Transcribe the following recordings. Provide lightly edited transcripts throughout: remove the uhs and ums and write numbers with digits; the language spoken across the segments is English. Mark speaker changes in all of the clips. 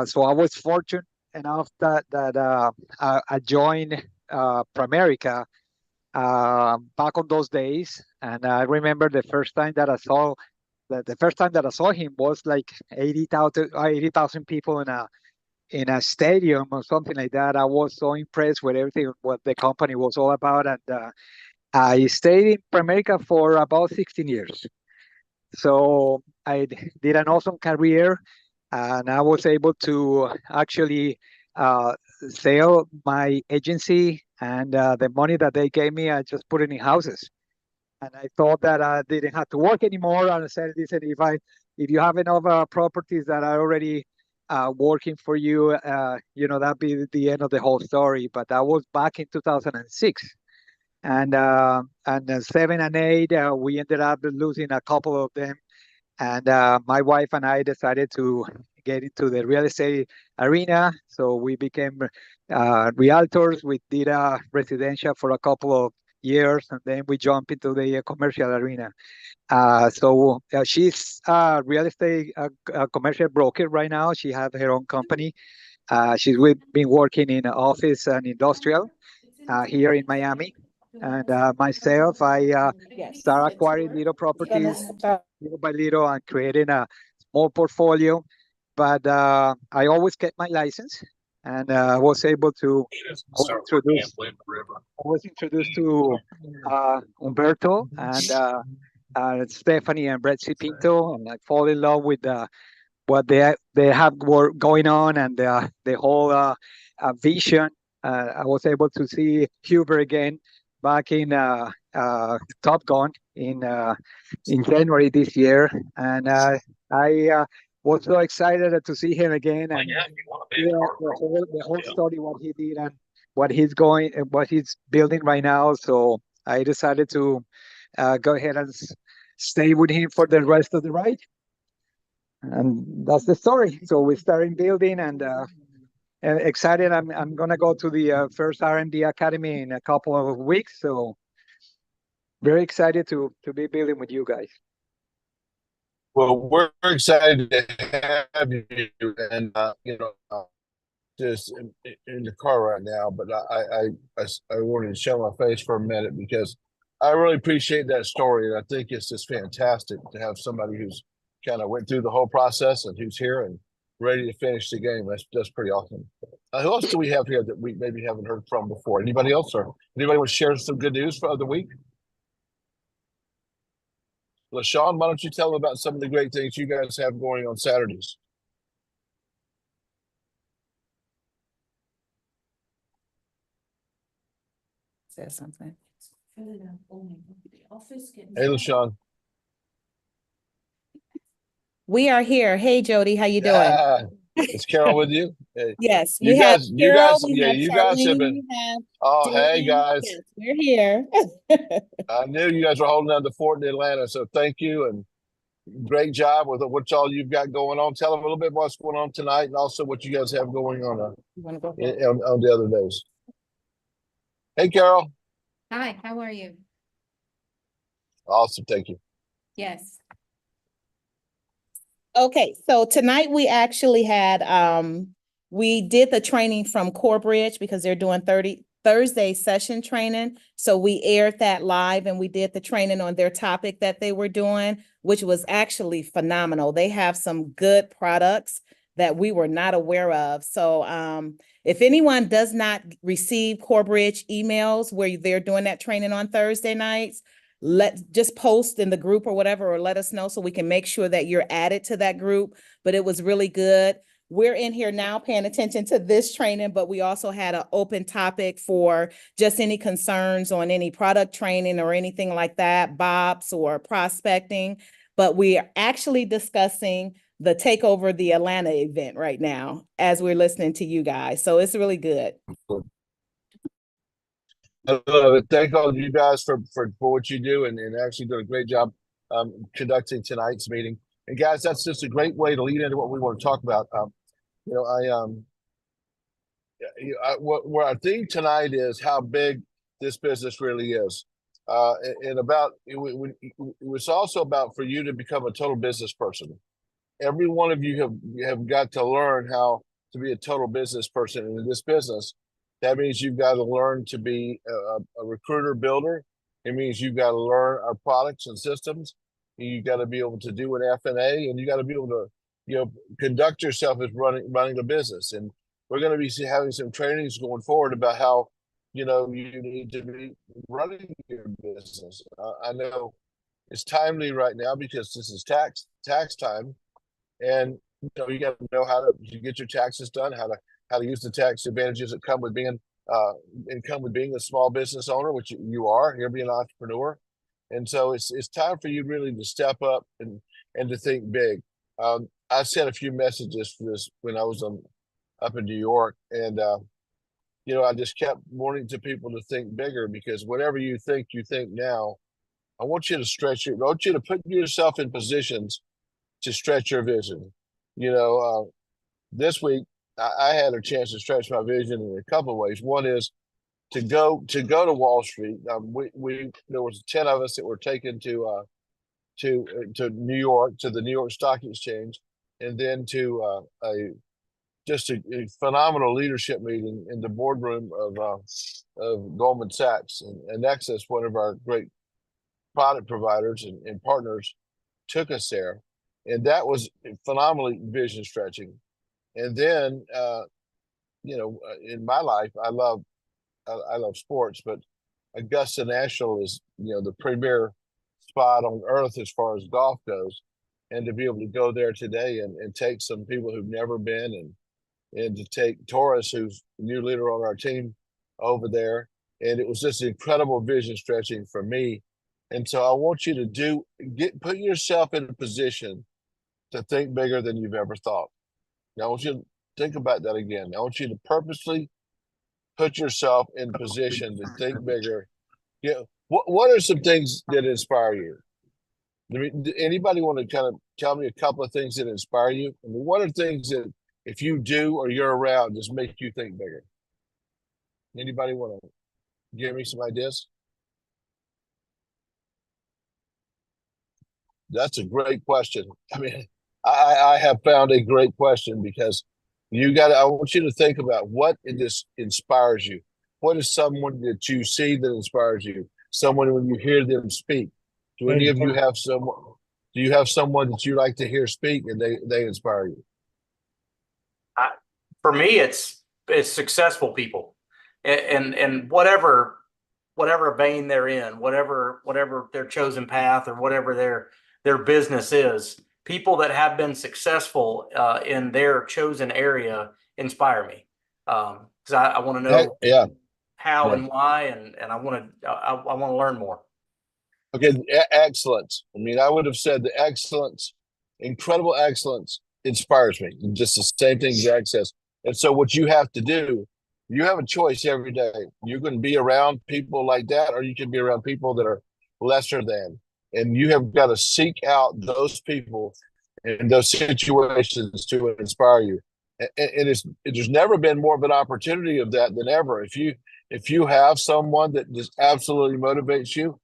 Speaker 1: So I was fortunate enough that I joined Primerica back on those days, and I remember the first time that I saw him was like 80,000 people in a stadium or something like that. I was so impressed with everything what the company was all about, and I stayed in Primerica for about 16 years. So did an awesome career, and I was able to actually uh, sell my agency, and the money that they gave me, I just put it in houses. And I thought that I didn't have to work anymore. And I said, listen, if you have enough properties that are already working for you, that'd be the end of the whole story. But that was back in 2006. And 7 and 8, we ended up losing a couple of them. And my wife and I decided to get into the real estate arena. So we became realtors. We did residential for a couple of years, and then we jumped into the commercial arena. So she's a real estate commercial broker right now. She has her own company. Been working in office and industrial here in Miami. And myself, I
Speaker 2: Yes.
Speaker 1: start acquiring little properties little by little and creating a small portfolio. But I always kept my license, and was able to. I was introduced. I was introduced to Umberto and Stephanie and Brett C. Pinto, and I fall in love with what they have going on, and the whole vision. I was able to see Huber again back in Top Gun in January this year, and I was so excited to see him again and hear the whole story what he did and what he's building right now. So I decided to go ahead and stay with him for the rest of the ride, and that's the story. So we started building and excited. I'm gonna go to the first R&D Academy in a couple of weeks. So very excited to be building with you guys.
Speaker 3: Well, we're excited to have you, and just in the car right now. But I wanted to show my face for a minute because I really appreciate that story, and I think it's just fantastic to have somebody who's kind of went through the whole process and who's here and ready to finish the game. That's pretty awesome. Who else do we have here that we maybe haven't heard from before? Anybody else, or anybody want to share some good news for the week? LaShawn, why don't you tell them about some of the great things you guys have going on Saturdays?
Speaker 2: Say something.
Speaker 3: Hey, LaShawn.
Speaker 2: We are here. Hey, Jody, how you doing?
Speaker 3: Is Carol with you? Hey.
Speaker 2: Yes,
Speaker 3: You
Speaker 2: we have
Speaker 3: guys,
Speaker 2: Carol,
Speaker 3: you guys have been. Oh, hey guys,
Speaker 2: yes, we're here.
Speaker 3: I knew you guys were holding down the fort in Atlanta, so thank you and great job with what y'all you've got going on. Tell them a little bit what's going on tonight, and also what you guys have going on
Speaker 2: You want to go?
Speaker 3: on the other days. Hey, Carol.
Speaker 4: Hi, how are you?
Speaker 3: Awesome, thank you.
Speaker 4: Yes.
Speaker 2: Okay, so tonight we actually had we did the training from Corebridge because they're doing Thursday session training. So we aired that live and we did the training on their topic that they were doing, which was actually phenomenal. They have some good products that we were not aware of. So if anyone does not receive Corebridge emails where they're doing that training on Thursday nights, just post in the group or whatever, or let us know so we can make sure that you're added to that group. But it was really good. We're in here now paying attention to this training, but we also had an open topic for just any concerns on any product training or anything like that, BOPS or prospecting. But we are actually discussing the Takeover the Atlanta event right now as we're listening to you guys. So it's really good.
Speaker 3: Thank all of you guys for what you do and actually doing a great job conducting tonight's meeting. And guys, that's just a great way to lead into what we want to talk about. What our theme tonight is how big this business really is. And about it was also about for you to become a total business person. every one of you have got to learn how to be a total business person. And in this business, that means you've got to learn to be a recruiter builder. It means you've got to learn our products and systems. You got to be able to do an F&A, and you got to be able to, conduct yourself as running the business. And we're going to be having some trainings going forward about how, you need to be running your business. I know it's timely right now because this is tax time, and you got to know how to get your taxes done, how to use the tax advantages that come with being a small business owner, which you are. You're being an entrepreneur, and so it's time for you really to step up and to think big. I sent a few messages for this when I was up in New York, and I just kept wanting to people to think bigger, because whatever you think now, I want you to I want you to put yourself in positions to stretch your vision. This week I had a chance to stretch my vision in a couple of ways. One is to go to Wall Street. There was 10 of us that were taken to New York, to the New York Stock Exchange, and then to a phenomenal leadership meeting in the boardroom of Goldman Sachs, and Nexus, one of our great product providers and partners, took us there, and that was phenomenally vision stretching. And then, in my life, I love sports, but Augusta National is the premier spot on earth as far as golf goes, and to be able to go there today and take some people who've never been, and to take Taurus, who's the new leader on our team, over there. And it was just incredible vision stretching for me. And so I want you to put yourself in a position to think bigger than you've ever thought. Now, I want you to think about that again. I want you to purposely put yourself in position to think bigger. What are some things that inspire you? Anybody want to kind of tell me a couple of things that inspire you? What are things that, if you do or you're around, just make you think bigger? Anybody want to give me some ideas? That's a great question. I mean, I have found a great question, because I want you to think about what inspires you. What is someone that you see that inspires you? Someone when you hear them speak. Do any of you have someone? Do you have someone that you like to hear speak and they inspire you?
Speaker 5: For me, it's successful people, and whatever vein they're in, whatever their chosen path, or whatever their business is. People that have been successful in their chosen area inspire me, because I want to know how and why, and I want to learn more.
Speaker 3: Okay, excellence. I mean, I would have said the excellence, incredible excellence, inspires me. Just the same thing Jack says. And so what you have to do, you have a choice every day. You're going to be around people like that, or you can be around people that are lesser than. And you have got to seek out those people in those situations to inspire you. And there's never been more of an opportunity of that than ever. If you have someone that just absolutely motivates you,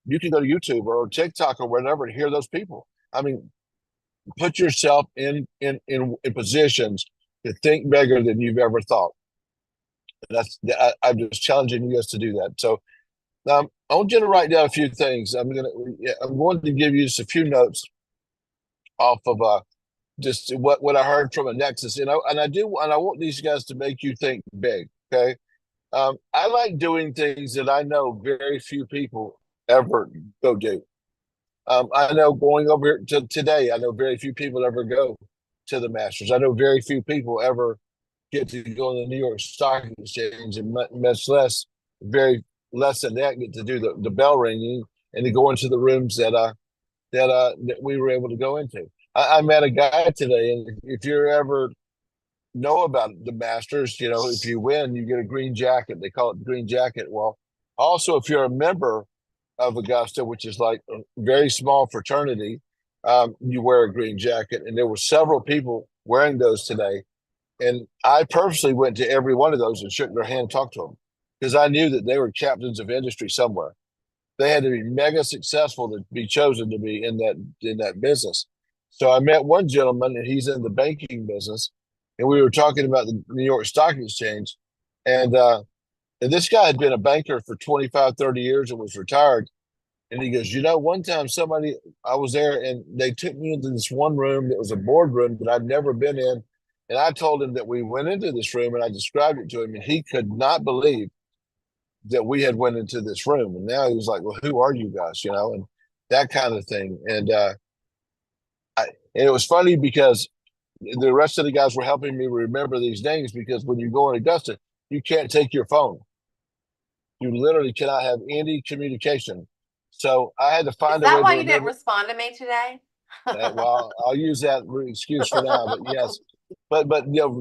Speaker 3: you can go to YouTube or TikTok or whatever and hear those people. I mean, put yourself in positions to think bigger than you've ever thought. And I'm just challenging you guys to do that. So I want you to write down a few things. I'm going to give you just a few notes off of just what I heard from a Nexus. And I want these guys to make you think big. Okay. I like doing things that I know very few people ever go do. I know going over here to today, I know very few people ever go to the Masters. I know very few people ever get to go to the New York Stock Exchange, and much less than that get to do the bell ringing and to go into the rooms that we were able to go into. I met a guy today, and if you ever know about the Masters, if you win, you get a green jacket. They call it green jacket. Well, also, if you're a member of Augusta, which is like a very small fraternity, you wear a green jacket. And there were several people wearing those today. And I personally went to every one of those and shook their hand and talked to them, because I knew that they were captains of industry somewhere. They had to be mega successful to be chosen to be in that business. So I met one gentleman, and he's in the banking business, and we were talking about the New York Stock Exchange, and this guy had been a banker for 25, 30 years and was retired. And he goes, one time I was there and they took me into this one room that was a boardroom that I'd never been in. And I told him that we went into this room and I described it to him, and he could not believe that we had went into this room. And now he was like, well, who are you guys? And that kind of thing. And it was funny because the rest of the guys were helping me remember these names, because when you go in Augusta, you can't take your phone. You literally cannot have any communication. So I had to find
Speaker 6: Is
Speaker 3: a way
Speaker 6: that why
Speaker 3: to
Speaker 6: you didn't
Speaker 3: remember.
Speaker 6: respond to me today?
Speaker 3: Well, I'll use that excuse for now, but yes. But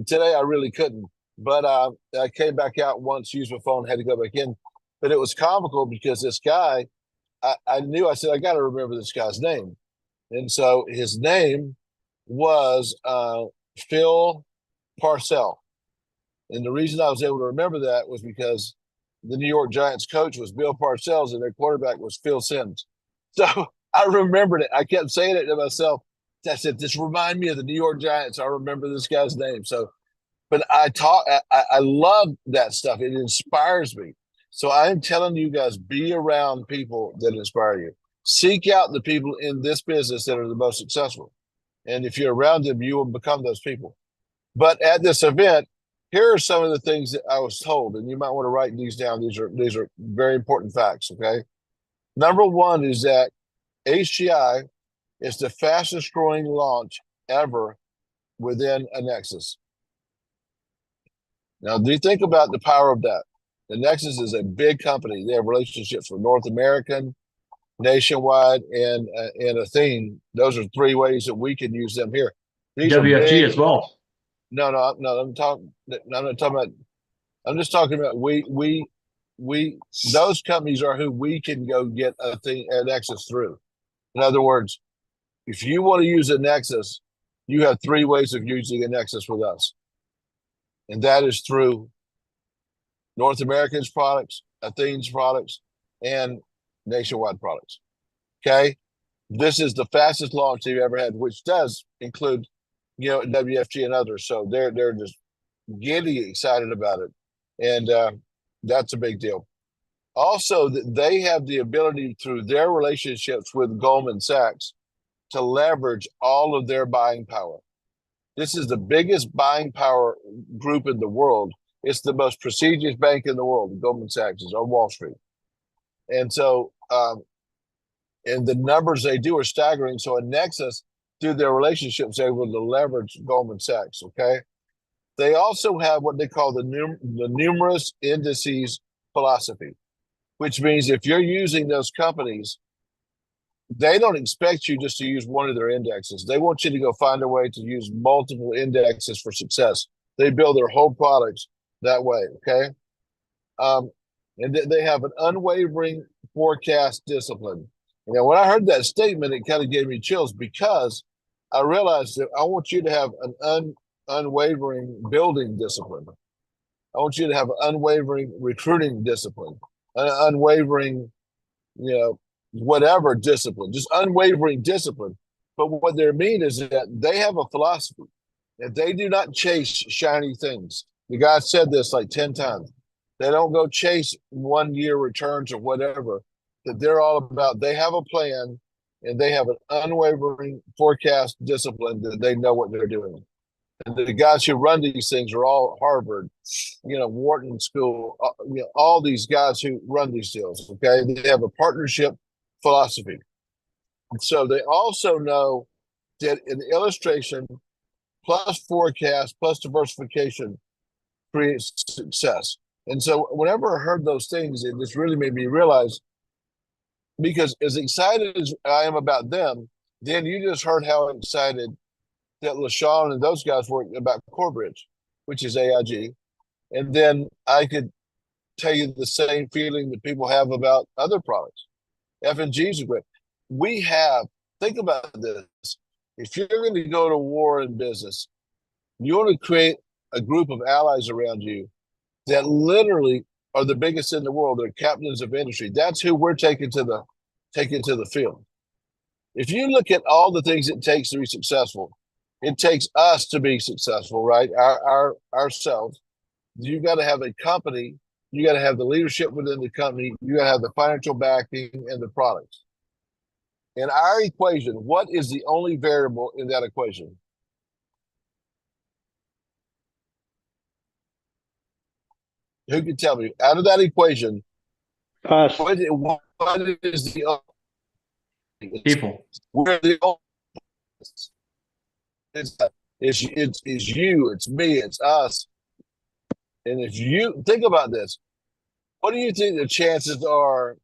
Speaker 3: today I really couldn't. But I came back out once, used my phone, had to go back in. But it was comical because this guy, I said, I got to remember this guy's name. And so his name was Phil Parcells. And the reason I was able to remember that was because the New York Giants coach was Bill Parcells and their quarterback was Phil Simms. So I remembered it. I kept saying it to myself. I said, just remind me of the New York Giants. I remember this guy's name. So, but I love that stuff. It inspires me. So I'm telling you guys, be around people that inspire you. Seek out the people in this business that are the most successful. And if you're around them, you will become those people. But at this event, here are some of the things that I was told, and you might want to write these down. These are very important facts, okay? Number one is that HGI is the fastest growing launch ever within a Nexus. Now, do you think about the power of that? The Nexus is a big company. They have relationships with North American, Nationwide, and Athene. Those are three ways that we can use them here. These
Speaker 7: WFG as well.
Speaker 3: No. I'm not talking about. I'm just talking about we. Those companies are who we can go get a Nexus through. In other words, if you want to use a Nexus, you have three ways of using a Nexus with us, and that is through North American's products, Athene's products, and Nationwide products. Okay, this is the fastest launch they've ever had, which does include, WFG and others. So they're just giddy excited about it, and that's a big deal. Also, they have the ability through their relationships with Goldman Sachs to leverage all of their buying power. This is the biggest buying power group in the world. It's the most prestigious bank in the world. Goldman Sachs is on Wall Street. And so, and the numbers they do are staggering. So a Nexus, through their relationships, they're able to leverage Goldman Sachs, okay? They also have what they call the numerous indices philosophy, which means if you're using those companies, they don't expect you just to use one of their indexes. They want you to go find a way to use multiple indexes for success. They build their whole products that way, okay? And they have an unwavering forecast discipline. When I heard that statement, it kind of gave me chills, because I realized that I want you to have an unwavering building discipline. I want you to have an unwavering recruiting discipline, an unwavering, whatever discipline, just unwavering discipline. But what they mean is that they have a philosophy, that they do not chase shiny things. The guy said this like 10 times. They don't go chase 1 year returns or whatever. That they're all about, they have a plan, and they have an unwavering forecast discipline that they know what they're doing. And the guys who run these things are all Harvard, Wharton School, all these guys who run these deals, okay? They have a partnership philosophy. And so they also know that an illustration plus forecast plus diversification creates success. And so whenever I heard those things, it just really made me realize, because as excited as I am about them, then you just heard how excited that LaShawn and those guys were about Corebridge, which is AIG. And then I could tell you the same feeling that people have about other products. F&G's are great. Think about this. If you're going to go to war in business, you want to create a group of allies around you that literally are the biggest in the world. They're captains of industry. That's who we're taking to the field. if you look at all the things it takes to be successful, it takes us to be successful, right? Ourselves. You got to have a company. You got to have the leadership within the company. You got to have the financial backing and the products. In our equation, what is the only variable in that equation? Who can tell me? Out of that equation,
Speaker 6: Us.
Speaker 3: what is the
Speaker 5: People.
Speaker 3: we're the only it's you, it's me, it's us. And if you think about this, what do you think the chances are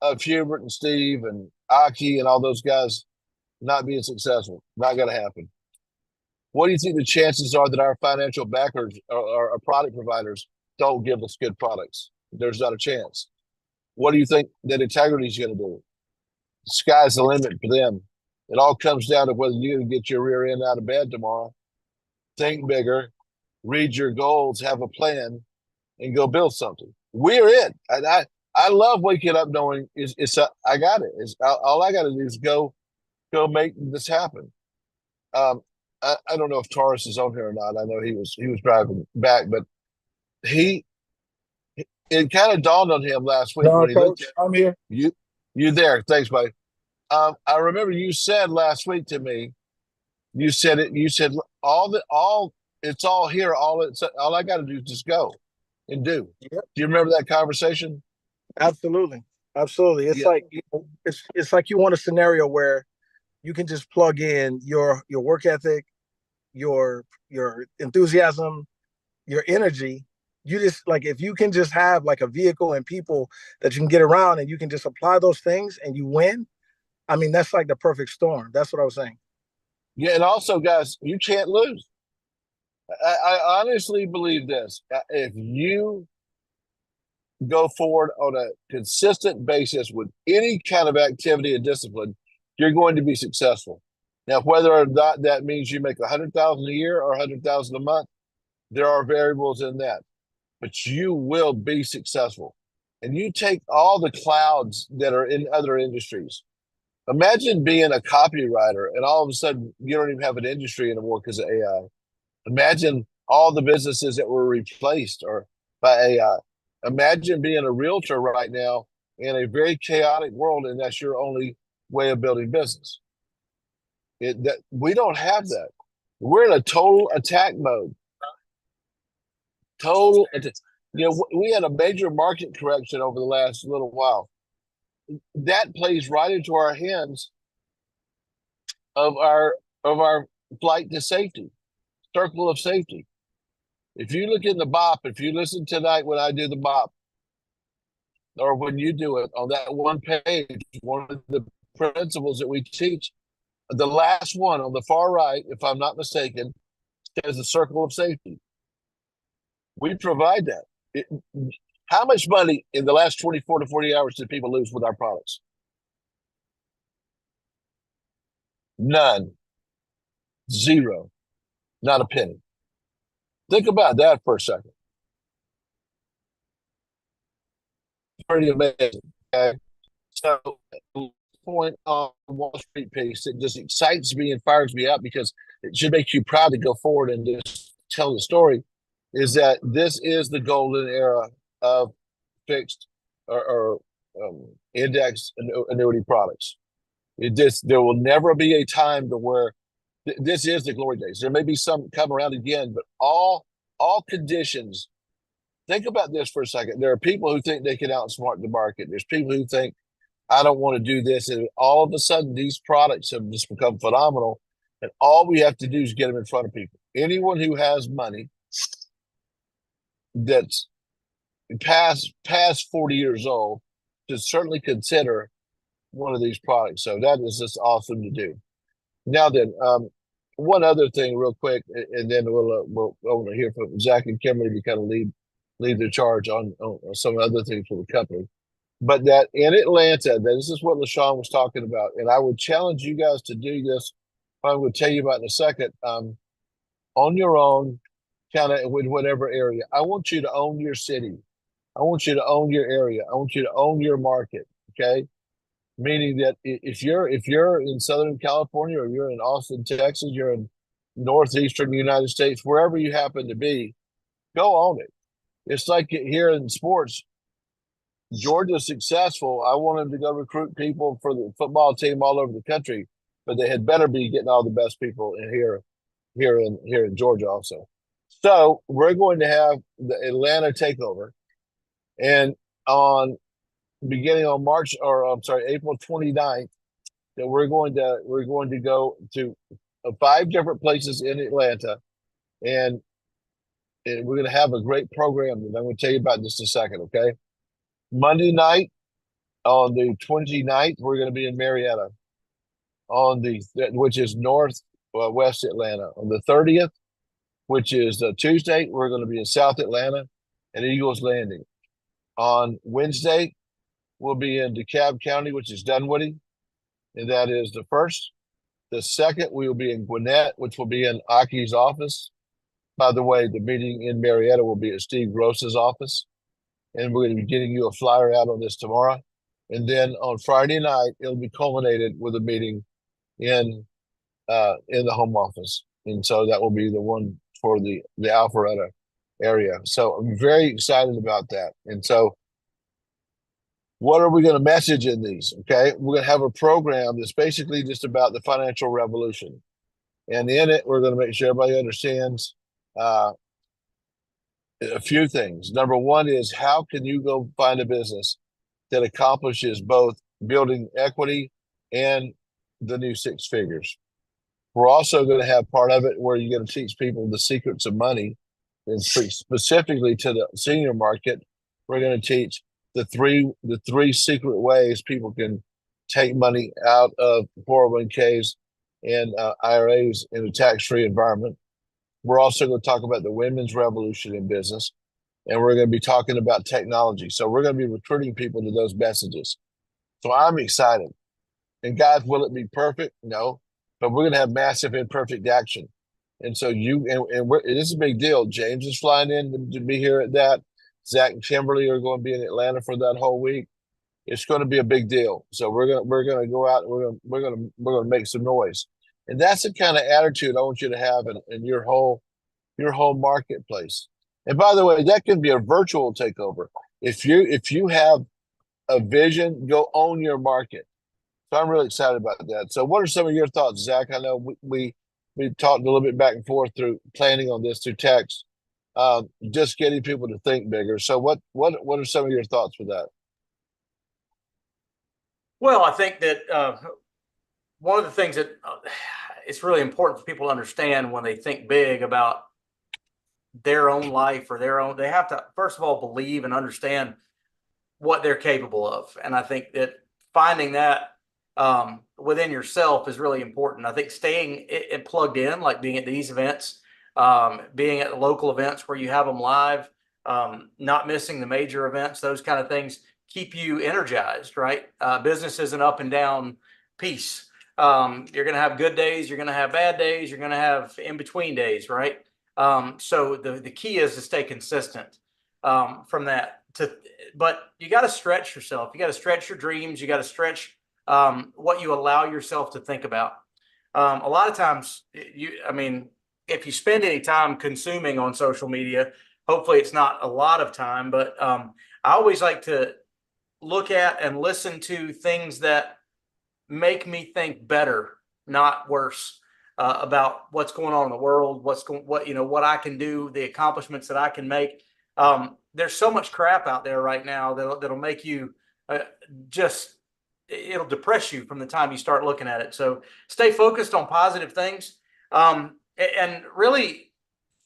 Speaker 3: of Hubert and Steve and Aki and all those guys not being successful? Not going to happen. What do you think the chances are that our financial backers or our product providers don't give us good products? There's not a chance. What do you think that integrity is going to do? The sky's the limit for them. It all comes down to whether you can get your rear end out of bed tomorrow, think bigger, read your goals, have a plan, and go build something. We're it. And I love waking up knowing I got it. All I got to do is go make this happen. I don't know if Taurus is on here or not. I know he was driving back, but it kind of dawned on him last week
Speaker 7: No,
Speaker 3: when he
Speaker 7: Coach,
Speaker 3: looked.
Speaker 7: I'm here.
Speaker 3: You there? Thanks, buddy. I remember you said last week to me. You said it. You said it's all here. All I got to do is just go and do.
Speaker 7: Yep.
Speaker 3: Do you remember that conversation?
Speaker 7: Absolutely. It's
Speaker 3: Yeah.
Speaker 7: like it's like you want a scenario where you can just plug in your work ethic, your enthusiasm, your energy. You just like if you can just have like a vehicle and people that you can get around and you can just apply those things and you win. I mean, that's like the perfect storm. That's what I was saying.
Speaker 3: Yeah, and also, guys, you can't lose. I honestly believe this. If you go forward on a consistent basis with any kind of activity and discipline, you're going to be successful. Now, whether or not that means you make 100,000 a year or 100,000 a month, there are variables in that, but you will be successful. And you take all the clouds that are in other industries. Imagine being a copywriter and all of a sudden you don't even have an industry anymore because of AI. Imagine all the businesses that were replaced by AI. Imagine being a realtor right now in a very chaotic world, and that's your only way of building business. We don't have that. We're in a total attack mode. We had a major market correction over the last little while. That plays right into our hands of our flight to safety, circle of safety. If you look in the BOP, if you listen tonight when I do the BOP, or when you do it on that one page, one of the principles that we teach, the last one on the far right, if I'm not mistaken, says the circle of safety. We provide that. How much money in the last 24 to 40 hours did people lose with our products? None. Zero. Not a penny. Think about that for a second. Pretty amazing. Okay? So, point on Wall Street piece that just excites me and fires me up because it should make you proud to go forward and just tell the story, is that this is the golden era of fixed or index annuity products. There will never be a time to where this is the glory days. There may be some come around again, but all conditions. Think about this for a second. There are people who think they can outsmart the market. There's people who think, I don't want to do this. And all of a sudden, these products have just become phenomenal. And all we have to do is get them in front of people. Anyone who has money that's past 40 years old should certainly consider one of these products. So that is just awesome to do. Now then, one other thing real quick, and then we'll want to hear from Zach and Kimberly to kind of lead the charge on some other things for the company. But that in Atlanta, this is what LaShawn was talking about. And I would challenge you guys to do this. I would tell you about in a second, on your own, kind of with whatever area. I want you to own your city. I want you to own your area. I want you to own your market. Okay. meaning that if you're in Southern California or you're in Austin, Texas, you're in northeastern United States, wherever you happen to be, go own it. It's like here in sports. Georgia's successful. I want them to go recruit people for the football team all over the country, but they had better be getting all the best people in here in Georgia also. So we're going to have the Atlanta takeover, and on beginning on March, or I'm sorry, April 29th, that we're going to go to 5 different places in Atlanta, and we're going to have a great program that I'm going to tell you about in just a second. Okay, Monday night on the 29th, we're going to be in Marietta, which is north west Atlanta. On the 30th, which is Tuesday, we're going to be in South Atlanta and Eagles Landing. On Wednesday, we'll be in DeKalb County, which is Dunwoody, and that is the first. The second, we will be in Gwinnett, which will be in Aki's office. By the way, the meeting in Marietta will be at Steve Gross's office, and we're going to be getting you a flyer out on this tomorrow. And then on Friday night, it'll be culminated with a meeting in the home office, and so that will be the one for the Alpharetta area. So I'm very excited about that. And so, what are we going to message in these? Okay, we're going to have a program that's basically just about the financial revolution, and in it, we're going to make sure everybody understands a few things. Number one is, how can you go find a business that accomplishes both building equity and the new 6 figures? We're also going to have part of it where you're going to teach people the secrets of money, and specifically to the senior market. We're going to teach the three secret ways people can take money out of 401ks and IRAs in a tax-free environment. We're also going to talk about the women's revolution in business, and we're going to be talking about technology. So we're going to be recruiting people to those messages. So I'm excited. And guys, will it be perfect? No, but we're going to have massive imperfect action. And so this is a big deal. James is flying in to be here at that. Zach and Kimberly are going to be in Atlanta for that whole week. It's going to be a big deal. So we're going to go out and we're going to make some noise. And that's the kind of attitude I want you to have in your whole marketplace. And by the way, that can be a virtual takeover. If you have a vision, go own your market. So I'm really excited about that. So what are some of your thoughts, Zach? I know we talked a little bit back and forth through planning on this through text, just getting people to think bigger. So what are some of your thoughts with that?
Speaker 5: Well, I think that one of the things that it's really important for people to understand when they think big about their own life or they have to, first of all, believe and understand what they're capable of. And I think that finding that within yourself is really important. I think staying plugged in, like being at these events, being at local events where you have them live, not missing the major events, those kind of things keep you energized, right? Business is an up and down piece. You're going to have good days, you're going to have bad days, you're going to have in between days, right? So the key is to stay consistent from that. But you got to stretch yourself. You got to stretch your dreams. You got to stretch what you allow yourself to think about. A lot of times, if you spend any time consuming on social media, hopefully it's not a lot of time, but I always like to look at and listen to things that make me think better, not worse, about what's going on in the world, what I can do, the accomplishments that I can make. There's so much crap out there right now that'll make you it'll depress you from the time you start looking at it. So stay focused on positive things, and really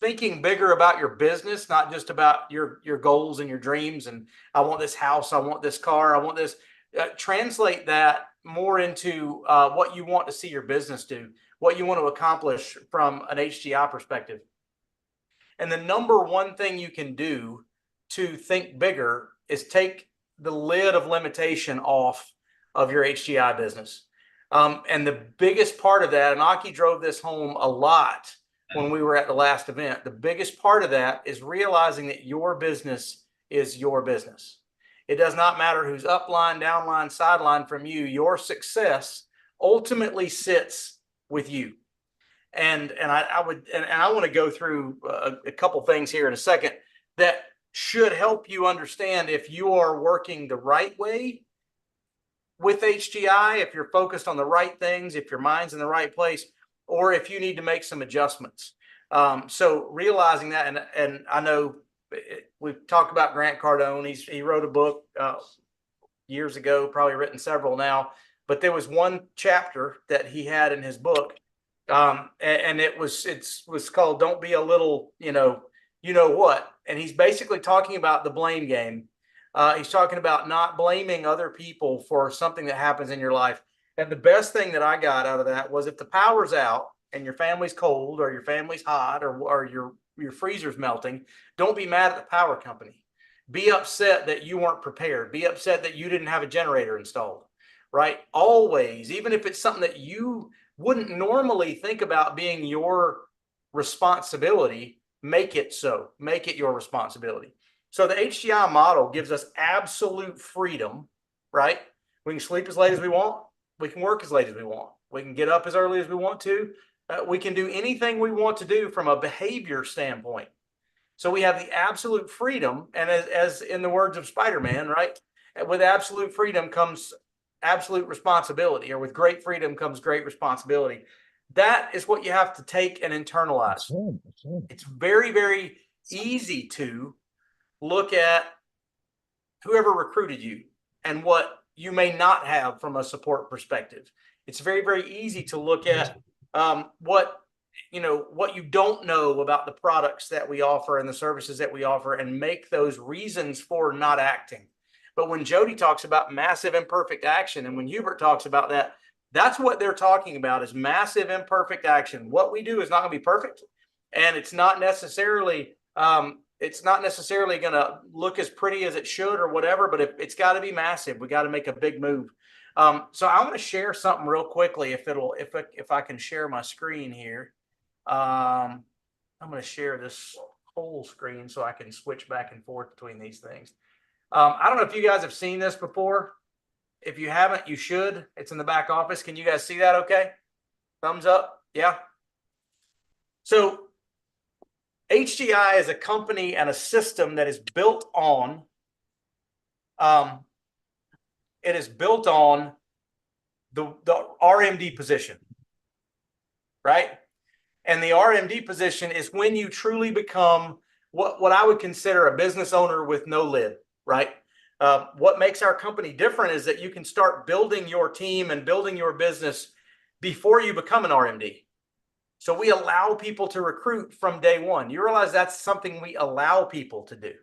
Speaker 5: thinking bigger about your business, not just about your goals and your dreams. And I want this house, I want this car, I want this. Translate that more into what you want to see your business do, what you want to accomplish from an HGI perspective. And the number one thing you can do to think bigger is take the lid of limitation off of your HGI business. And the biggest part of that, and Aki drove this home a lot when we were at the last event, the biggest part of that is realizing that your business is your business. It does not matter who's upline, downline, sideline from you. Your success ultimately sits with you. And I want to go through a couple things here in a second that should help you understand if you are working the right way with HGI, if you're focused on the right things, if your mind's in the right place, or if you need to make some adjustments. So realizing that, and I know we've talked about Grant Cardone. He wrote a book years ago, probably written several now, but there was one chapter that he had in his book, and it was called "Don't Be a Little, you know what," and he's basically talking about the blame game. He's talking about not blaming other people for something that happens in your life. And the best thing that I got out of that was if the power's out and your family's cold or your family's hot or your freezer's melting, don't be mad at the power company. Be upset that you weren't prepared. Be upset that you didn't have a generator installed, right? Always, even if it's something that you wouldn't normally think about being your responsibility, make it so. Make it your responsibility. So the HGI model gives us absolute freedom, right? We can sleep as late as we want. We can work as late as we want. We can get up as early as we want to. We can do anything we want to do from a behavior standpoint. So we have the absolute freedom. And as in the words of Spider-Man, right? With absolute freedom comes absolute responsibility, or with great freedom comes great responsibility. That is what you have to take and internalize. It's very, very easy to look at whoever recruited you and what you may not have from a support perspective. It's very, very easy to look at what you don't know about the products that we offer and the services that we offer and make those reasons for not acting. But when Jody talks about massive imperfect action, and when Hubert talks about that, that's what they're talking about, is massive imperfect action. What we do is not going to be perfect, and it's not necessarily going to look as pretty as it should or whatever, but it's got to be massive. We got to make a big move. So I'm going to share something real quickly if I can share my screen here. I'm going to share this whole screen so I can switch back and forth between these things. I don't know if you guys have seen this before. If you haven't, you should. It's in the back office. Can you guys see that okay? Thumbs up. Yeah. So HGI is a company and a system that is built on, the RMD position, right? And the RMD position is when you truly become what I would consider a business owner with no lid, right? What makes our company different is that you can start building your team and building your business before you become an RMD. So we allow people to recruit from day one. You realize that's something we allow people to do.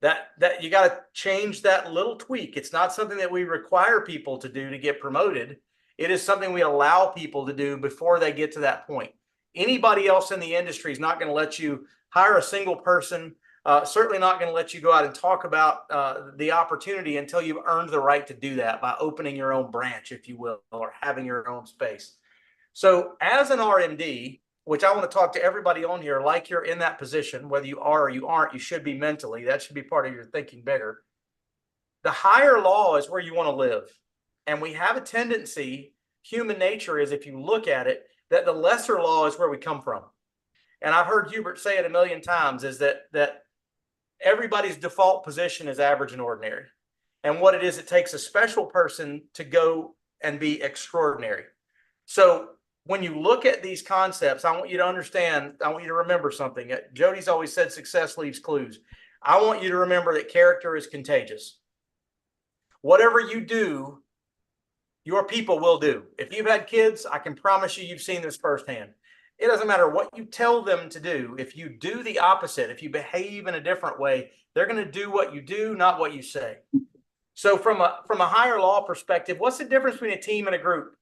Speaker 5: That you got to change that little tweak. It's not something that we require people to do to get promoted. It is something we allow people to do before they get to that point. Anybody else in the industry is not going to let you hire a single person. Certainly not going to let you go out and talk about the opportunity until you've earned the right to do that by opening your own branch, if you will, or having your own space. So as an RMD, which I want to talk to everybody on here, like you're in that position, whether you are or you aren't, you should be mentally. That should be part of your thinking bigger. The higher law is where you want to live. And we have a tendency, human nature is, if you look at it, that the lesser law is where we come from. And I've heard Hubert say it a million times, is that everybody's default position is average and ordinary. And what it is, it takes a special person to go and be extraordinary. So when you look at these concepts, I want you to understand, I want you to remember something. Jody's always said success leaves clues. I want you to remember that character is contagious. Whatever you do, your people will do. If you've had kids, I can promise you, you've seen this firsthand. It doesn't matter what you tell them to do. If you do the opposite, if you behave in a different way, they're going to do what you do, not what you say. So from a higher law perspective, what's the difference between a team and a group?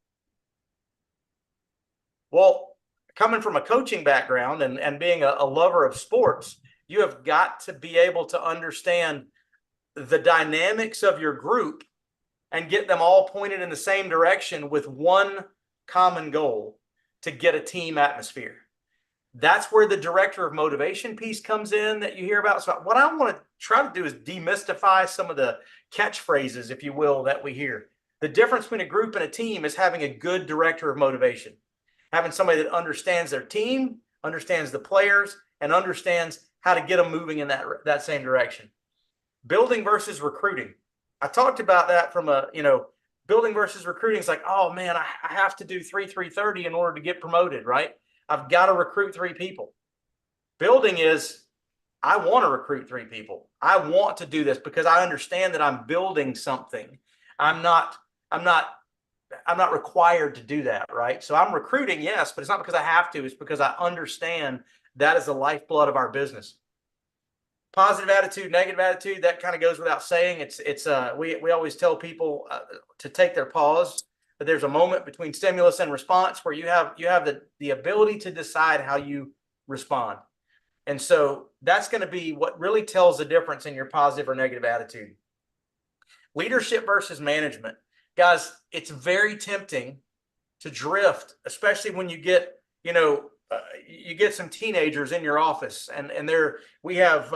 Speaker 5: Well, coming from a coaching background and being a lover of sports, you have got to be able to understand the dynamics of your group and get them all pointed in the same direction with one common goal: to get a team atmosphere. That's where the director of motivation piece comes in that you hear about. So what I want to try to do is demystify some of the catchphrases, if you will, that we hear. The difference between a group and a team is having a good director of motivation, having somebody that understands their team, understands the players, and understands how to get them moving in that same direction. Building versus recruiting. I talked about that from building versus recruiting is like, oh man, I have to do 3-3-30 in order to get promoted, right? I've got to recruit 3 people. Building is, I want to recruit 3 people. I want to do this because I understand that I'm building something. I'm not required to do that, right? So I'm recruiting, yes, but it's not because I have to. It's because I understand that is the lifeblood of our business. Positive attitude, negative attitude, that kind of goes without saying. We always tell people to take their pause. But there's a moment between stimulus and response where you have the ability to decide how you respond. And so that's going to be what really tells the difference in your positive or negative attitude. Leadership versus management. Guys, it's very tempting to drift, especially when you get, you get some teenagers in your office and we have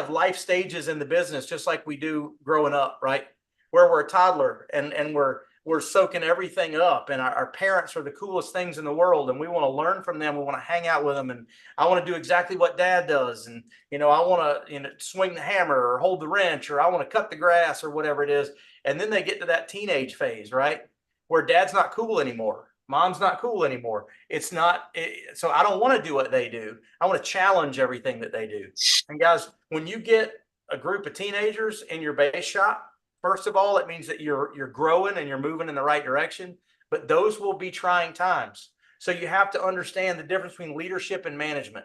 Speaker 5: life stages in the business, just like we do growing up, right? Where we're a toddler and we're soaking everything up, and our parents are the coolest things in the world, and we want to learn from them. We want to hang out with them, and I want to do exactly what dad does. And, I want to, swing the hammer or hold the wrench, or I want to cut the grass or whatever it is. And then they get to that teenage phase, right? Where dad's not cool anymore. Mom's not cool anymore. So I don't want to do what they do. I want to challenge everything that they do. And guys, when you get a group of teenagers in your base shop, first of all, it means that you're growing and you're moving in the right direction, but those will be trying times. So you have to understand the difference between leadership and management.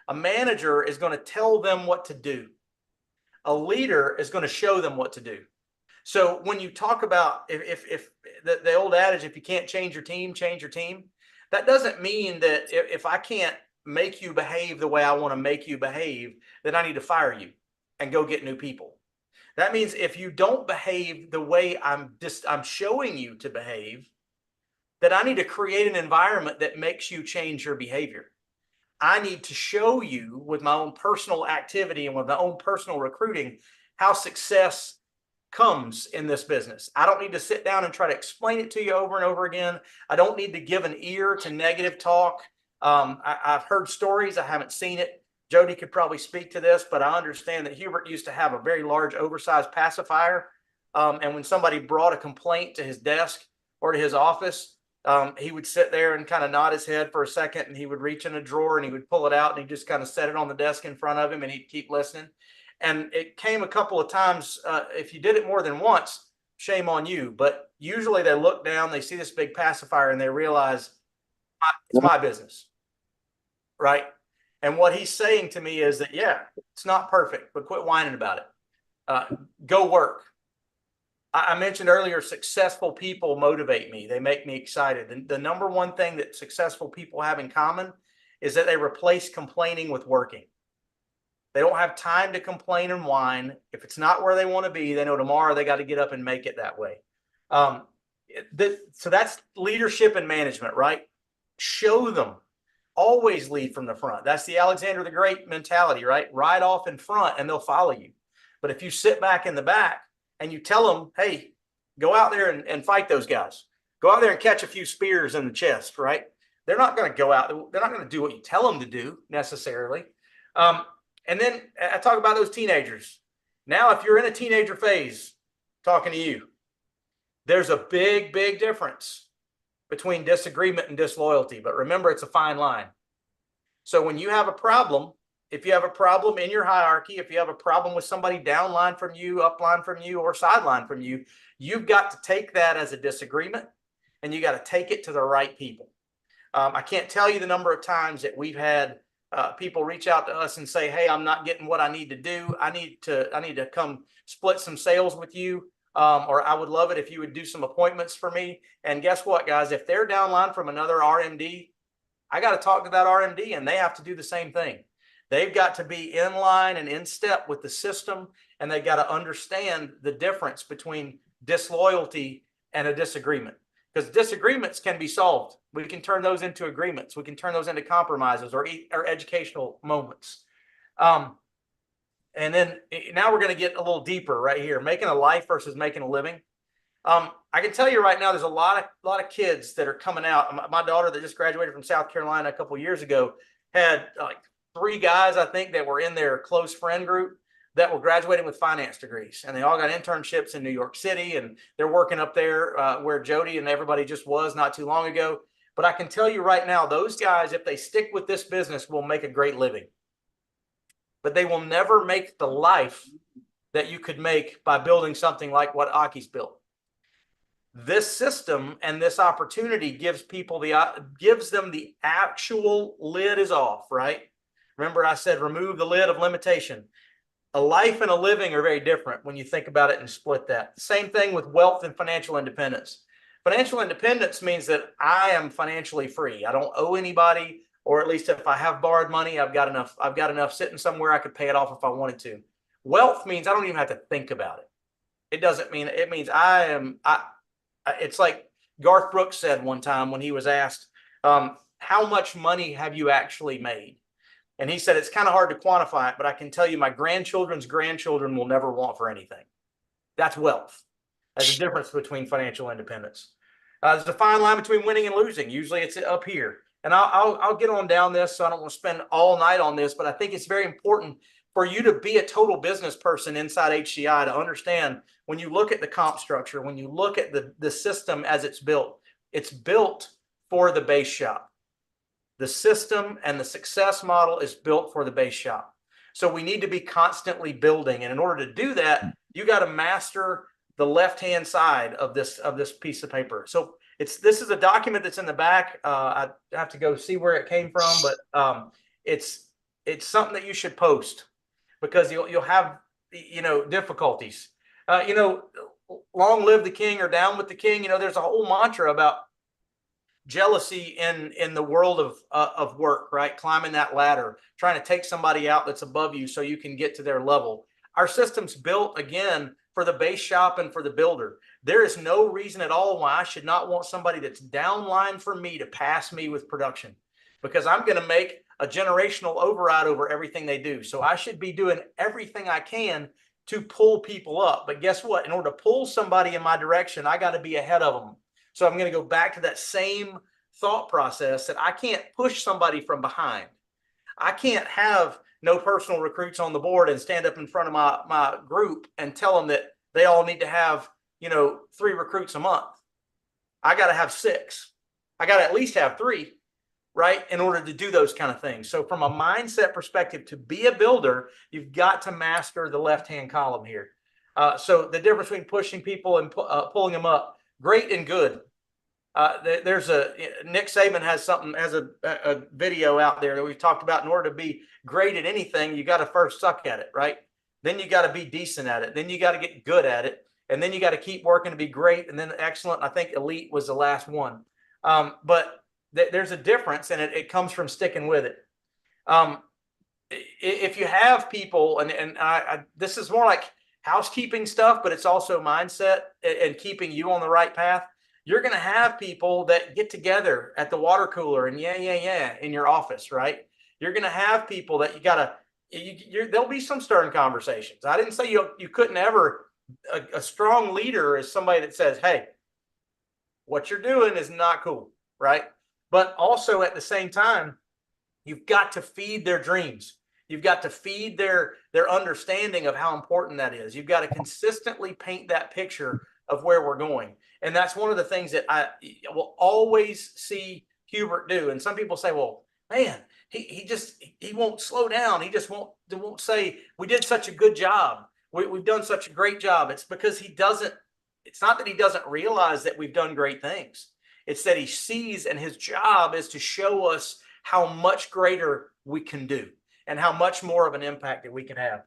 Speaker 5: A manager is going to tell them what to do. A leader is going to show them what to do. So when you talk about if the old adage, if you can't change your team, change your team, that doesn't mean that if I can't make you behave the way I want to make you behave, then I need to fire you and go get new people. That means if you don't behave the way I'm showing you to behave, that I need to create an environment that makes you change your behavior. I need to show you with my own personal activity and with my own personal recruiting how success comes in this business. I don't need to sit down and try to explain it to you over and over again. I don't need to give an ear to negative talk. I've heard stories. I haven't seen it. Jody could probably speak to this, but I understand that Hubert used to have a very large, oversized pacifier. And when somebody brought a complaint to his desk or to his office, he would sit there and kind of nod his head for a second, and he would reach in a drawer and he would pull it out and he just kind of set it on the desk in front of him, and he'd keep listening. And it came a couple of times. If you did it more than once, shame on you. But usually they look down, they see this big pacifier, and they realize it's my business, right? And what he's saying to me is that, yeah, it's not perfect, but quit whining about it. Go work. I mentioned earlier, successful people motivate me. They make me excited. And the number one thing that successful people have in common is that they replace complaining with working. They don't have time to complain and whine. If it's not where they want to be, they know tomorrow they got to get up and make it that way. So that's leadership and management, right? Show them. Always lead from the front. That's the Alexander the Great mentality, right? Ride off in front and they'll follow you. But if you sit back in the back and you tell them, hey, go out there and fight those guys. Go out there and catch a few spears in the chest, right? They're not going to go out. They're not going to do what you tell them to do necessarily. And then I talk about those teenagers. Now, if you're in a teenager phase, talking to you, there's a big, big difference between disagreement and disloyalty. But remember, it's a fine line. So when you have a problem, if you have a problem in your hierarchy, if you have a problem with somebody downline from you, upline from you, or sideline from you, you've got to take that as a disagreement and you got to take it to the right people. I can't tell you the number of times that we've had people reach out to us and say, hey, I'm not getting what I need to do. I need to come split some sales with you. Or I would love it if you would do some appointments for me. And guess what, guys? If they're downline from another RMD, I got to talk to that RMD and they have to do the same thing. They've got to be in line and in step with the system, and they got to understand the difference between disloyalty and a disagreement. because disagreements can be solved. We can turn those into agreements. We can turn those into compromises or educational moments. And then now we're going to get a little deeper right here, making a life versus making a living. I can tell you right now, there's a lot of kids that are coming out. My daughter that just graduated from South Carolina a couple of years ago had like 3 guys, I think, that were in their close friend group that were graduating with finance degrees, and they all got internships in New York City, and they're working up there where Jody and everybody just was not too long ago. But I can tell you right now, those guys, if they stick with this business, will make a great living. But they will never make the life that you could make by building something like what Aki's built. This system and this opportunity gives people gives them the actual lid is off, right? Remember I said remove the lid of limitation. A life and a living are very different when you think about it and split that. Same thing with wealth and financial independence. Financial independence means that I am financially free. I don't owe anybody, or at least if I have borrowed money, I've got enough sitting somewhere I could pay it off if I wanted to. Wealth means I don't even have to think about it. It means it's like Garth Brooks said one time when he was asked, how much money have you actually made? And he said, it's kind of hard to quantify it, but I can tell you my grandchildren's grandchildren will never want for anything. That's wealth. There's a difference between financial independence. There's a fine line between winning and losing. Usually it's up here. And I'll get on down this, so I don't want to spend all night on this, but I think it's very important for you to be a total business person inside HCI to understand when you look at the comp structure, when you look at the system as it's built for the base shop. The system and the success model is built for the base shop. So we need to be constantly building. And in order to do that, you got to master the left-hand side of this piece of paper. So this is a document that's in the back. I have to go see where it came from, but it's something that you should post because you'll have, difficulties. Long live the king or down with the king. There's a whole mantra about jealousy in the world of work, right? Climbing that ladder, trying to take somebody out that's above you so you can get to their level. Our system's built, again, for the base shop and for the builder. There is no reason at all why I should not want somebody that's downline for me to pass me with production, because I'm going to make a generational override over everything they do. So I should be doing everything I can to pull people up. But guess what? In order to pull somebody in my direction, I got to be ahead of them. So I'm going to go back to that same thought process that I can't push somebody from behind. I can't have no personal recruits on the board and stand up in front of my group and tell them that they all need to have, 3 recruits a month. I got to have 6. I got to at least have 3, right? In order to do those kind of things. So from a mindset perspective, to be a builder, you've got to master the left-hand column here. So the difference between pushing people and pulling them up, great and good. There's Nick Saban has a video out there that we've talked about. In order to be great at anything, you got to first suck at it, right? Then you got to be decent at it. Then you got to get good at it. And then you got to keep working to be great. And then excellent. I think elite was the last one. But there's a difference, and it comes from sticking with it. If you have people, and this is more like housekeeping stuff, but it's also mindset and keeping you on the right path. You're going to have people that get together at the water cooler and in your office, right? You're going to have people that there'll be some stern conversations. I didn't say you couldn't ever. A strong leader is somebody that says, hey, what you're doing is not cool, right? But also at the same time, you've got to feed their dreams. You've got to feed their understanding of how important that is. You've got to consistently paint that picture of where we're going. And that's one of the things that I will always see Hubert do. And some people say, well, man, he won't slow down. He just won't say, we did such a good job. We've done such a great job. It's because it's not that he doesn't realize that we've done great things. It's that he sees, and his job is to show us how much greater we can do and how much more of an impact that we can have.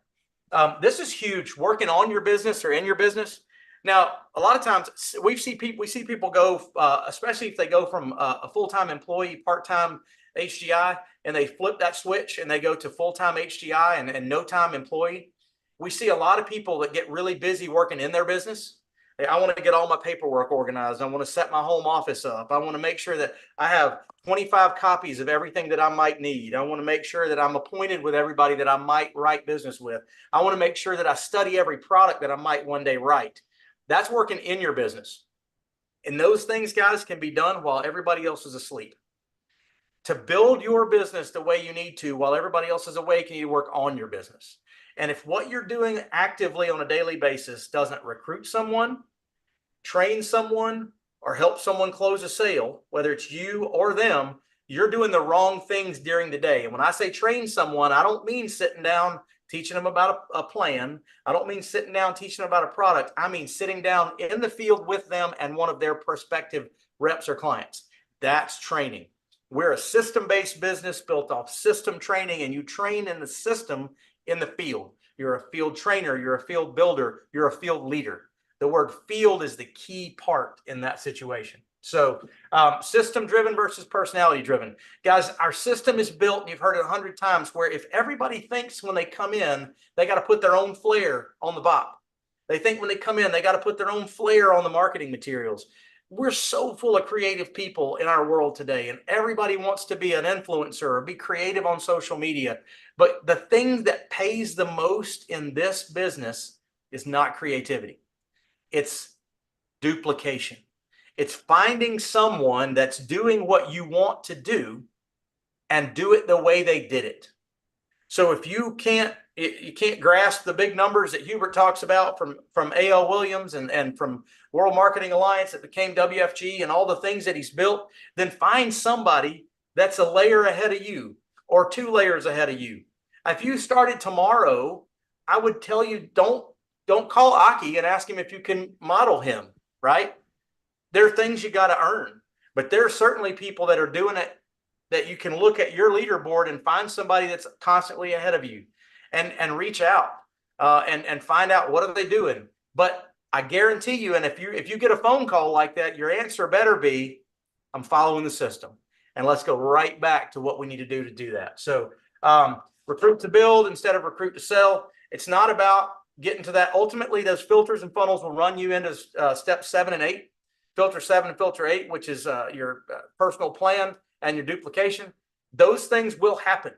Speaker 5: This is huge, working on your business or in your business. Now, a lot of times we see people go, especially if they go from a full-time employee, part-time HGI, and they flip that switch and they go to full-time HGI and no-time employee. We see a lot of people that get really busy working in their business, I want to get all my paperwork organized. I want to set my home office up. I want to make sure that I have 25 copies of everything that I might need. I want to make sure that I'm appointed with everybody that I might write business with. I want to make sure that I study every product that I might one day write. That's working in your business. And those things, guys, can be done while everybody else is asleep. To build your business the way you need to while everybody else is awake, you need to work on your business. And if what you're doing actively on a daily basis doesn't recruit someone, train someone, or help someone close a sale, whether it's you or them, you're doing the wrong things during the day. And when I say train someone, I don't mean sitting down teaching them about a plan. I don't mean sitting down teaching them about a product. I mean sitting down in the field with them and one of their prospective reps or clients. That's training. We're a system-based business built off system training, and you train in the system in the field. You're a field trainer, you're a field builder, you're a field leader. The word field is the key part in that situation. So system driven versus personality driven. Guys, our system is built, and you've heard it 100 times, where if everybody thinks when they come in, they got to put their own flair on the BOP. They think when they come in, they got to put their own flair on the marketing materials. We're so full of creative people in our world today, and everybody wants to be an influencer or be creative on social media. But the thing that pays the most in this business is not creativity. It's duplication. It's finding someone that's doing what you want to do and do it the way they did it. So if you can't grasp the big numbers that Hubert talks about from A.L. Williams and from World Marketing Alliance that became WFG and all the things that he's built, then find somebody that's a layer ahead of you or 2 layers ahead of you. If you started tomorrow, I would tell you, don't call Aki and ask him if you can model him, right? There are things you got to earn, but there are certainly people that are doing it that you can look at your leaderboard and find somebody that's constantly ahead of you and reach out and find out what are they doing. But I guarantee you, and if you get a phone call like that, your answer better be, I'm following the system. And let's go right back to what we need to do that. So recruit to build instead of recruit to sell. It's not about getting to that. Ultimately, those filters and funnels will run you into step 7 and 8. Filter 7 and filter 8, which is your personal plan and your duplication. Those things will happen.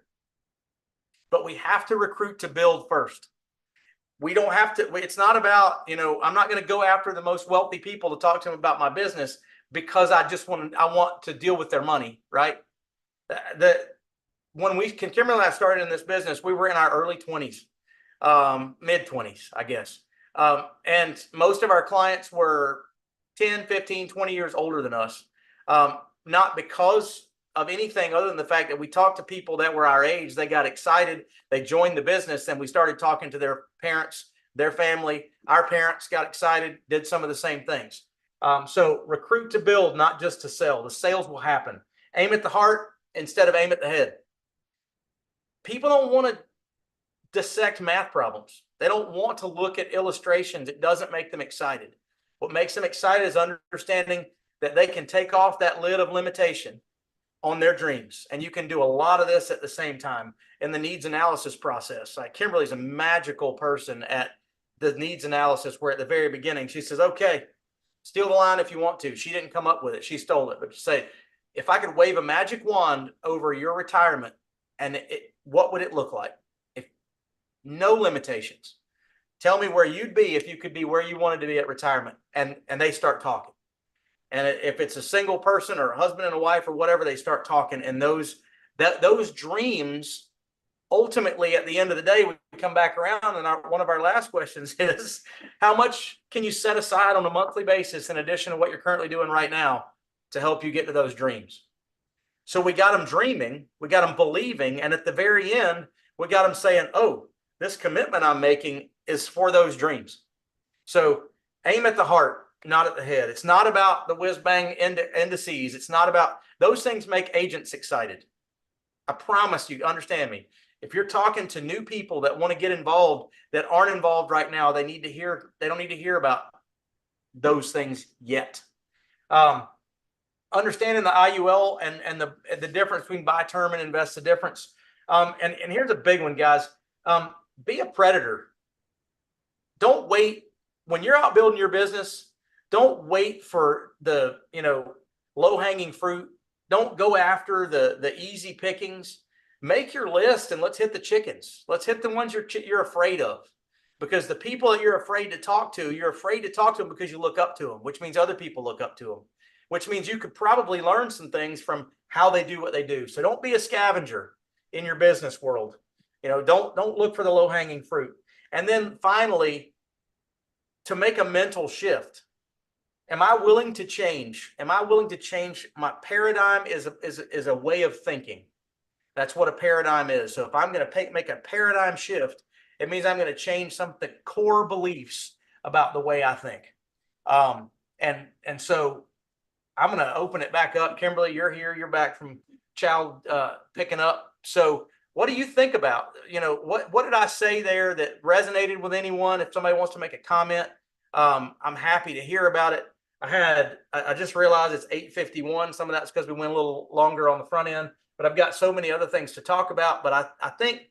Speaker 5: But we have to recruit to build first. We don't have to, it's not about, I'm not going to go after the most wealthy people to talk to them about my business because I want to deal with their money, right? When Kimberly and I started in this business, we were in our early 20s, mid 20s, I guess. And most of our clients were 10, 15, 20 years older than us. Not because of anything other than the fact that we talked to people that were our age. They got excited. They joined the business, and we started talking to their parents, their family. Our parents got excited, did some of the same things. So recruit to build, not just to sell. The sales will happen. Aim at the heart instead of aim at the head. People don't want to dissect math problems. They don't want to look at illustrations. It doesn't make them excited. What makes them excited is understanding that they can take off that lid of limitation on their dreams. And you can do a lot of this at the same time in the needs analysis process. Like Kimberly's a magical person at the needs analysis, where at the very beginning, she says, okay, steal the line if you want to. She didn't come up with it. She stole it. But say, if I could wave a magic wand over your retirement, and what would it look like? If no limitations. Tell me where you'd be if you could be where you wanted to be at retirement. And they start talking. And if it's a single person or a husband and a wife or whatever, they start talking. And those dreams, ultimately, at the end of the day, we come back around, and one of our last questions is, how much can you set aside on a monthly basis in addition to what you're currently doing right now to help you get to those dreams? So we got them dreaming, we got them believing, and at the very end, we got them saying, oh, this commitment I'm making is for those dreams. So aim at the heart, not at the head. It's not about the whiz-bang indices. It's not about, those things make agents excited. I promise you, understand me. If you're talking to new people that want to get involved, that aren't involved right now, they don't need to hear about those things yet. Understanding the IUL and the difference between buy term and invest the difference. And here's a big one, guys. Be a predator. Don't wait. When you're out building your business, Don't wait for the, low hanging fruit. Don't go after the easy pickings. Make your list and let's hit the chickens. Let's hit the ones you're afraid of, because the people that you're afraid to talk to, you're afraid to talk to them because you look up to them, which means other people look up to them, which means you could probably learn some things from how they do what they do. So don't be a scavenger in your business world. Don't look for the low hanging fruit. And then finally, to make a mental shift. Am I willing to change? Am I willing to change? My paradigm is a way of thinking. That's what a paradigm is. So if I'm going to make a paradigm shift, it means I'm going to change some of the core beliefs about the way I think. And so I'm going to open it back up. Kimberly, you're here. You're back from child picking up. So what do you think about, what did I say there that resonated with anyone? If somebody wants to make a comment, I'm happy to hear about it. I just realized it's 8:51. Some of that's because we went a little longer on the front end, but I've got so many other things to talk about. But I think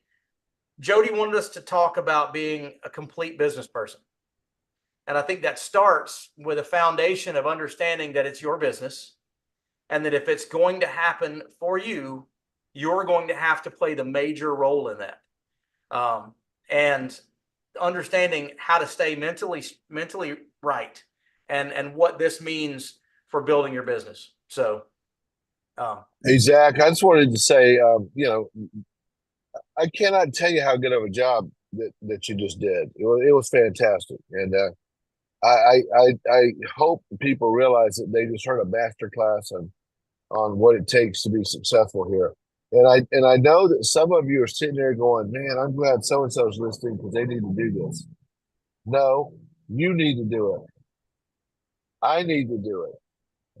Speaker 5: Jody wanted us to talk about being a complete business person. And I think that starts with a foundation of understanding that it's your business, and that if it's going to happen for you, you're going to have to play the major role in that. And understanding how to stay mentally right. And what this means for building your business. So,
Speaker 3: hey, Zach, I just wanted to say, I cannot tell you how good of a job that you just did. It was fantastic. And I hope people realize that they just heard a master class on what it takes to be successful here. And I know that some of you are sitting there going, man, I'm glad so-and-so's listening because they need to do this. No, you need to do it. I need to do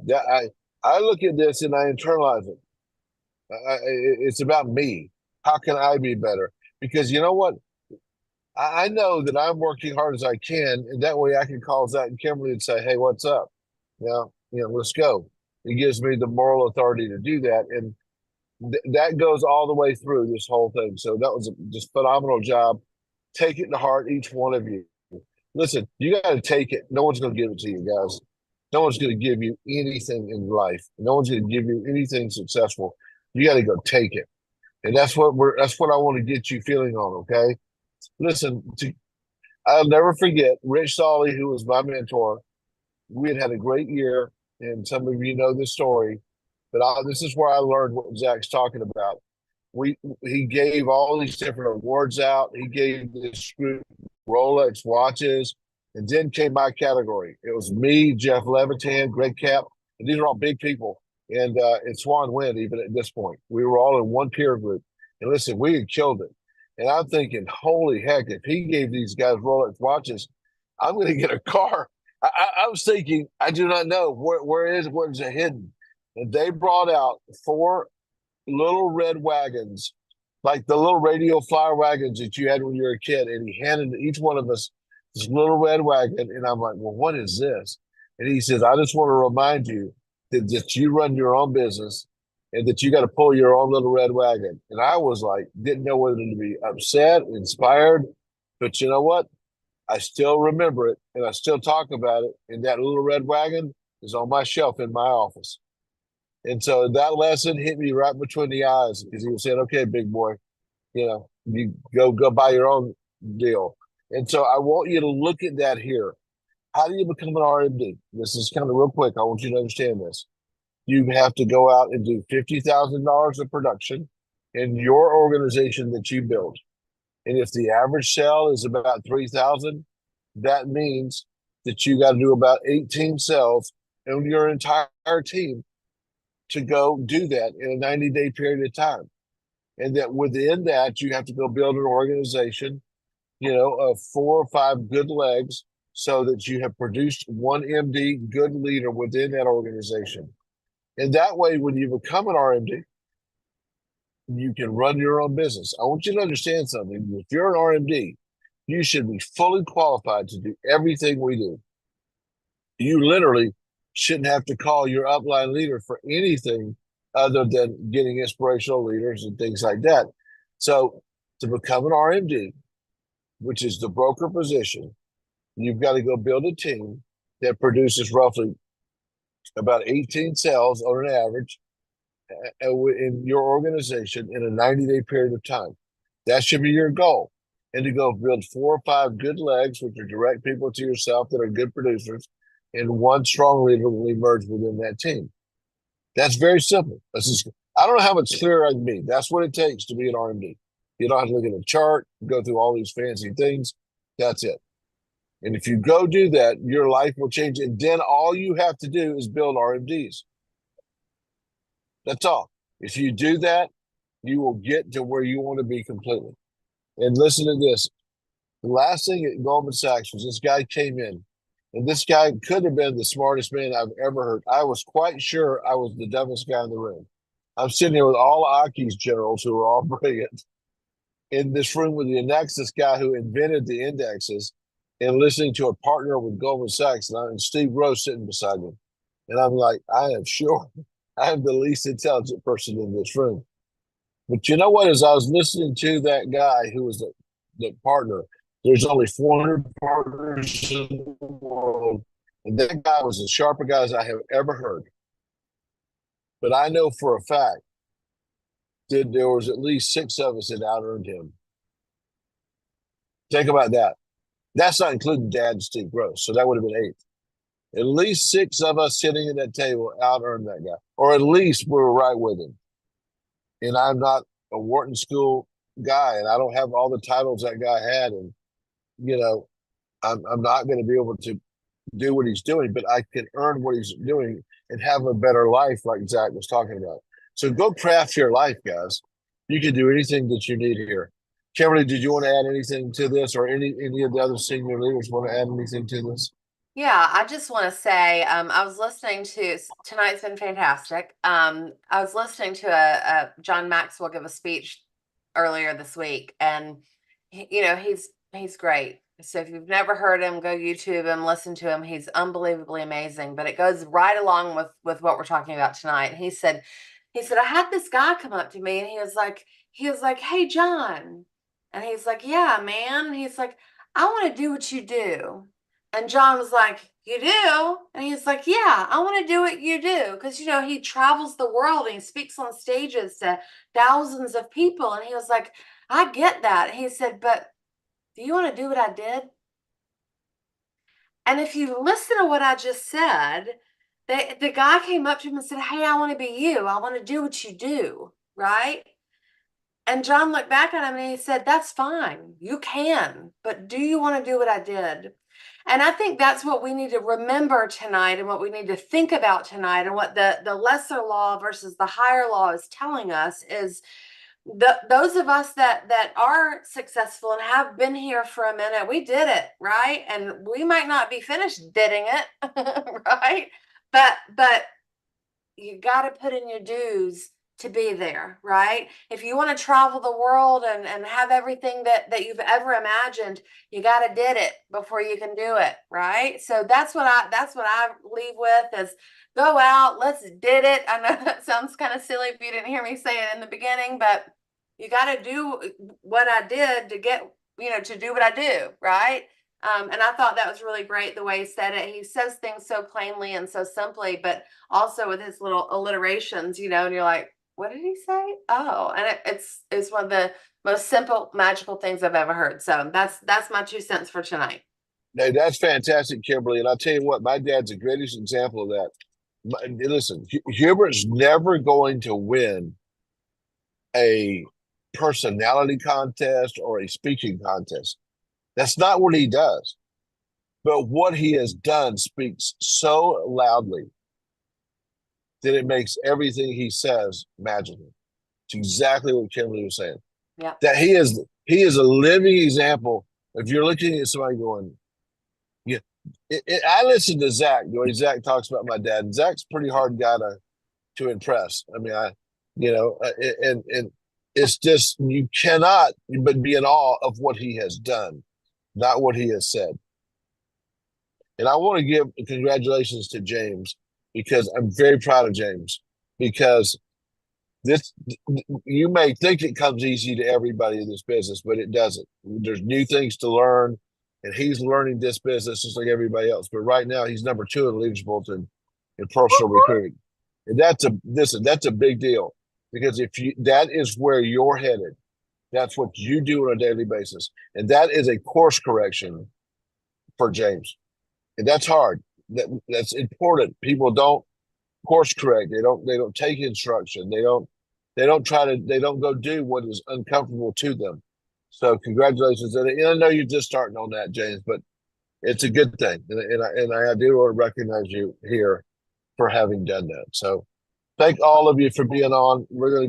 Speaker 3: it. I look at this and I internalize it. It's about me. How can I be better? Because you know what? I know that I'm working hard as I can, and that way I can call Zach and Kimberly and say, "Hey, what's up? Let's go." It gives me the moral authority to do that, and that goes all the way through this whole thing. So that was just phenomenal job. Take it to heart, each one of you. Listen, you got to take it. No one's going to give it to you, guys. No one's going to give you anything in life. No one's going to give you anything successful. You got to go take it. And that's what I want to get you feeling on, okay? Listen, I'll never forget Rich Solly, who was my mentor. We had a great year, and some of you know this story, but this is where I learned what Zach's talking about. He gave all these different awards out. He gave this group Rolex watches, and then came my category. It was me, Jeff Levitan, Greg Cap, and these are all big people. And Swan Wind, even at this point. We were all in one peer group. And listen, we had killed it. And I'm thinking, holy heck, if he gave these guys Rolex watches, I'm going to get a car. I was thinking, I do not know. Where is it hidden? And they brought out 4 little red wagons, like the little radio flyer wagons that you had when you were a kid. And he handed each one of us this little red wagon. And I'm like, well, what is this? And he says, I just want to remind you that you run your own business and that you got to pull your own little red wagon. And I was like, didn't know whether to be upset, inspired. But you know what? I still remember it, and I still talk about it. And that little red wagon is on my shelf in my office. And so that lesson hit me right between the eyes, because he was saying, okay, big boy, you go buy your own deal. And so I want you to look at that here. How do you become an RMD? This is kind of real quick. I want you to understand this. You have to go out and do $50,000 of production in your organization that you build. And if the average sale is about 3,000, that means that you got to do about 18 sales in your entire team to go do that in a 90-day period of time. And that within that, you have to go build an organization, of 4 or 5 good legs, so that you have produced one MD, good leader within that organization. And that way, when you become an RMD, you can run your own business. I want you to understand something. If you're an RMD, you should be fully qualified to do everything we do. You literally shouldn't have to call your upline leader for anything other than getting inspirational leaders and things like that. So to become an RMD, which is the broker position, you've got to go build a team. that produces roughly about 18 sales on an average in your organization in a 90-day period of time. That should be your goal. And to go build 4 or 5 good legs, which are direct people to yourself that are good producers, and one strong leader will emerge within that team. That's very simple. I don't know how much clearer I can be. That's what it takes to be an RMD. You don't have to look at a chart, go through all these fancy things. That's it. And if you go do that, your life will change. And then all you have to do is build RMDs. That's all. If you do that, you will get to where you want to be completely. And listen to this. The last thing at Goldman Sachs was this guy came in, and this guy could have been the smartest man I've ever heard. I was quite sure I was the dumbest guy in the room. I'm sitting here with all Aki's generals who are all brilliant in this room with the Nexus guy who invented the indexes, and listening to a partner with Goldman Sachs and Steve Rose sitting beside me. And I'm like, I am sure I am the least intelligent person in this room. But you know what? As I was listening to that guy who was the partner, there's only 400 partners in the world. And that guy was as sharp a guy as I have ever heard. But I know for a fact that there was at least 6 of us that out-earned him. Think about that. That's not including Dad and Steve Gross. So that would have been 8. At least 6 of us sitting at that table out-earned that guy. Or at least we were right with him. And I'm not a Wharton School guy, and I don't have all the titles that guy had. And, you know, I'm not going to be able to do what he's doing, but I can earn what he's doing and have a better life like Zach was talking about. So go craft your life, guys. You can do anything that you need here. Kimberly, did you want to add anything to this, or any of the other senior leaders want to add anything to this?
Speaker 6: Yeah, I just want to say, I was listening to, tonight's been fantastic. I was listening to a John Maxwell give a speech earlier this week, and you know, he's great. So if you've never heard him, go YouTube him, listen to him. He's unbelievably amazing, but it goes right along with what we're talking about tonight. He said, I had this guy come up to me, and he was like, "Hey, John." And he's like, "Yeah, man." He's like, "I want to do what you do." And John was like, "You do?" And he's like, "Yeah, I want to do what you do." Because, you know, he travels the world and he speaks on stages to thousands of people. And he was like, "I get that." And he said, "But do you want to do what I did?" And if you listen to what I just said, the guy came up to him and said, "Hey, I want to be you. I want to do what you do." Right? And John looked back at him and he said, "That's fine. You can. But do you want to do what I did?" And I think that's what we need to remember tonight, and what we need to think about tonight, and what the lesser law versus the higher law is telling us is those of us that are successful and have been here for a minute, we did it, right? And we might not be finished didding it, right? But you got to put in your dues to be there, right? If you want to travel the world and have everything that you've ever imagined, you got to did it before you can do it, right? So that's what I leave with is go out, let's did it. I know that sounds kind of silly if you didn't hear me say it in the beginning, but you got to do what I did to get, you know, to do what I do, right? And I thought that was really great the way he said it. He says things so plainly and so simply, but also with his little alliterations, you know, and you're like, what did he say? Oh, and it's one of the most simple, magical things I've ever heard. So that's my 2 cents for tonight.
Speaker 3: No, that's fantastic, Kimberly. And I'll tell you what, my dad's the greatest example of that. Listen, Hubert's never going to win a personality contest or a speaking contest. That's not what he does. But what he has done speaks so loudly that it makes everything he says magical. It's exactly what Kimberly was saying.
Speaker 6: Yeah.
Speaker 3: That he is a living example. If you're looking at somebody going, yeah, I listen to Zach. The way Zach talks about my dad, and Zach's a pretty hard guy to impress. I mean, and it's just, you cannot but be in awe of what he has done, not what he has said. And I want to give congratulations to James, because I'm very proud of James, because you may think it comes easy to everybody in this business, but it doesn't. There's new things to learn. and he's learning this business just like everybody else. But right now, he's number 2 in the Leaders Bulletin in personal recruiting, and that's a big deal, because that is where you're headed. That's what you do on a daily basis, and that is a course correction for James, and that's hard. That's important. People don't course correct. They don't take instruction. They don't go do what is uncomfortable to them. So congratulations. And I know you're just starting on that, James, but it's a good thing. And I do want to recognize you here for having done that. So thank all of you for being on. We're going to go